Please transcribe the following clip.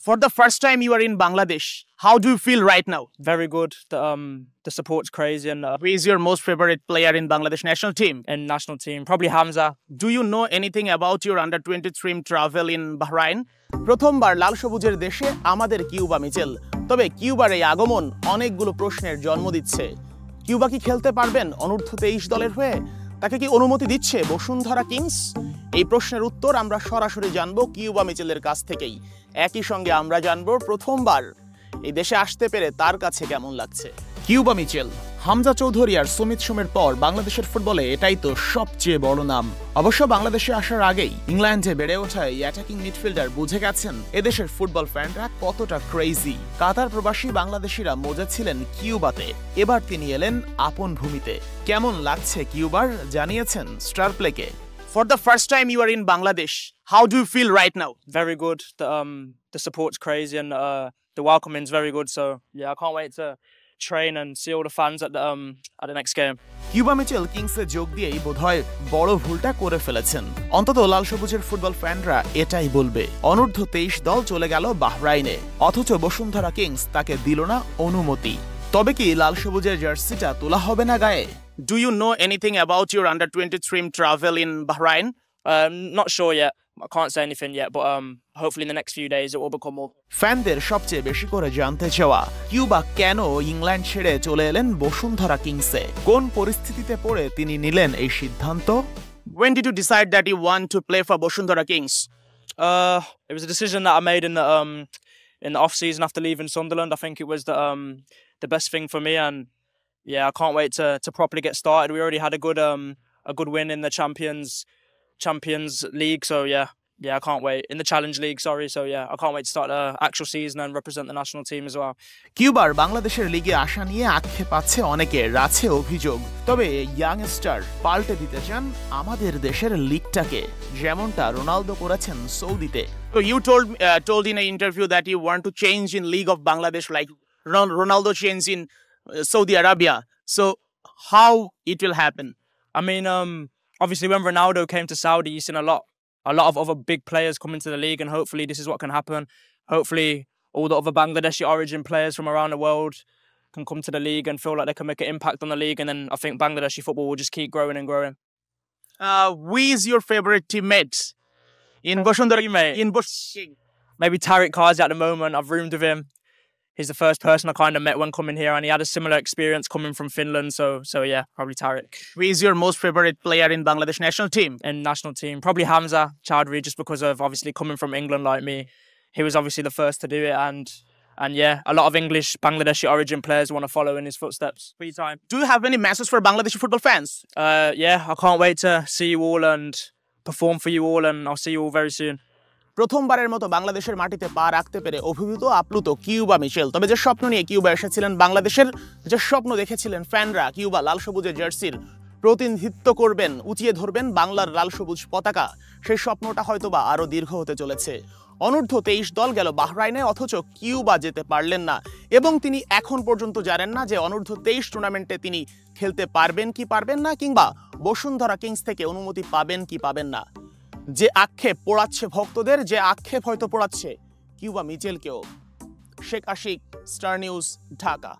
For the first time you are in Bangladesh, how do you feel right now? Very good. The support's crazy, and Who is your most favorite player in Bangladesh national team? and national team probably Hamza. Do you know anything about your under 23 travel in Bahrain? প্রথমবার লাল সবুজের দেশে আমাদের Cuba Mitchell. তবে কিউবার এই আগমন অনেকগুলো প্রশ্নের জন্ম দিচ্ছে। কিউবা কি খেলতে পারবেন অনূর্ধ্ব 23 দলের হয়ে? তাকে কি অনুমতি দিচ্ছে বসুন্ধরা কিংস? এই প্রশ্নের উত্তর আমরা সরাসরি জানবো কিউবা মিচেলের কাছ থেকেই। একই সঙ্গে আমরা জানবো প্রথমবার এই দেশে আসতে পেরে তার কাছে কেমন লাগছে। কিউবা মিচেল, হামজা চৌধুরী আর সুমিত সোমের পর বাংলাদেশের ফুটবলে এটাই তো সবচেয়ে বড় নাম। অবশ্য বাংলাদেশে আসার আগেই ইংল্যান্ডে বেড়ে ওঠা এই অ্যাটাকিং মিডফিল্ডার বুঝে গেছেন এদেশের ফুটবল ফ্যানরা কতটা ক্রেজি। কাতার প্রবাসী বাংলাদেশিরা মজা ছিলেন কিউবাতে, এবার তিনি এলেন আপন ভূমিতে। কেমন লাগছে কিউবার জানিয়েছেন star প্লেকে। For the first time you are in Bangladesh, how do you feel right now? Very good. The support's crazy, and the welcoming's very good. So yeah, I can't wait to train and see all the fans at the next game. Cuba Mitchell কিংসে যোগ দিয়েই বোধহয় বড় ভুলটা করে ফেলেছেন। অন্তত লাল সবুজের ফুটবল ফ্যানরা এটাই বলবে। অনূর্ধ্ব 23 দল চলে গেল বাহরাইনে, অথচ বসুন্ধরা কিংস তাকে দিল না অনুমতি। তবে কি লাল সবুজের জার্সিটা তোলা হবে না গায়ে? Do you know anything about your under 23 travel in Bahrain? Not sure yet. I can't say anything yet, but hopefully in the next few days it will become more. ফ্যানদের সবচেয়ে বেশি করে জানতে চাওয়া কিউবা কেন ইংল্যান্ড ছেড়ে চলে এলেন বসুন্ধরা কিংসে? কোন পরিস্থিতিতে পড়ে তিনি নিলেন এই সিদ্ধান্ত? When did you decide that you want to play for Bosundhara Kings? It was a decision that I made in the off season after leaving Sunderland. I think it was the best thing for me, and yeah, I can't wait to properly get started. We already had a good win in the Champions League, so yeah, I can't wait. In the Challenge League, sorry. So yeah, I can't wait to start the actual season and represent the national team as well. কিউবার বাংলাদেশের লিগে আসা নিয়ে আক্ষেপ আছে অনেকের, আছে অভিযোগ। তবে ইয়াংস্টার পাল্টে দিতে চান আমাদের দেশের লিগটাকে, যেমনটা রোনালদো করেছেন সৌদিতে। So you told in an interview that you want to change in League of Bangladesh like Ronaldo changed in Saudi Arabia. So how it will happen? I mean, obviously when Ronaldo came to Saudi, you've seen a lot of other big players come into the league, and hopefully this is what can happen. Hopefully all the other Bangladeshi origin players from around the world can come to the league and feel like they can make an impact on the league, and then I think Bangladeshi football will just keep growing and growing. Who is your favorite teammate in Bosundhara? Maybe Tariq Kazi at the moment. I've roomed with him. He's the first person I kind of met when coming here, and he had a similar experience coming from Finland. So yeah, probably Tariq. Who is your most favorite player in Bangladesh national team? And national team, probably Hamza Chowdhury, just because of obviously coming from England like me. He was obviously the first to do it, and yeah, a lot of English Bangladeshi origin players want to follow in his footsteps. For your time. Do you have any messages for Bangladeshi football fans? Yeah, I can't wait to see you all and perform for you all, and I'll see you all very soon. প্রথমবারের মতো বাংলাদেশের মাটিতে পা রাখতে পেরে অভিভূত আপ্লুত Cuba Mitchell. তবে যে স্বপ্ন নিয়ে কিউবা এসেছিলেন বাংলাদেশের, যে স্বপ্ন দেখেছিলেন ফ্যানরা কিউবা লাল সবুজের জার্সির প্রতিনিধিত্ব করবেন, উঁচিয়ে ধরবেন বাংলার লাল সবুজ পতাকা, সেই স্বপ্নটা হয়তোবা আরো দীর্ঘ হতে চলেছে। অনূর্ধ্ব 23 দল গেল বাহরাইনে, অথচ কিউবা যেতে পারলেন না, এবং তিনি এখন পর্যন্ত জানেন না যে অনূর্ধ্ব 23 টুর্নামেন্টে তিনি খেলতে পারবেন কি পারবেন না, কিংবা বসুন্ধরা কিংস থেকে অনুমতি পাবেন কি পাবেন না। যে আক্ষেপ পোড়াচ্ছে ভক্তদের, যে আক্ষেপ হয়তো পোড়াচ্ছে কিউবা মিচেলকেও। Sheikh Ashiq, star news, Dhaka.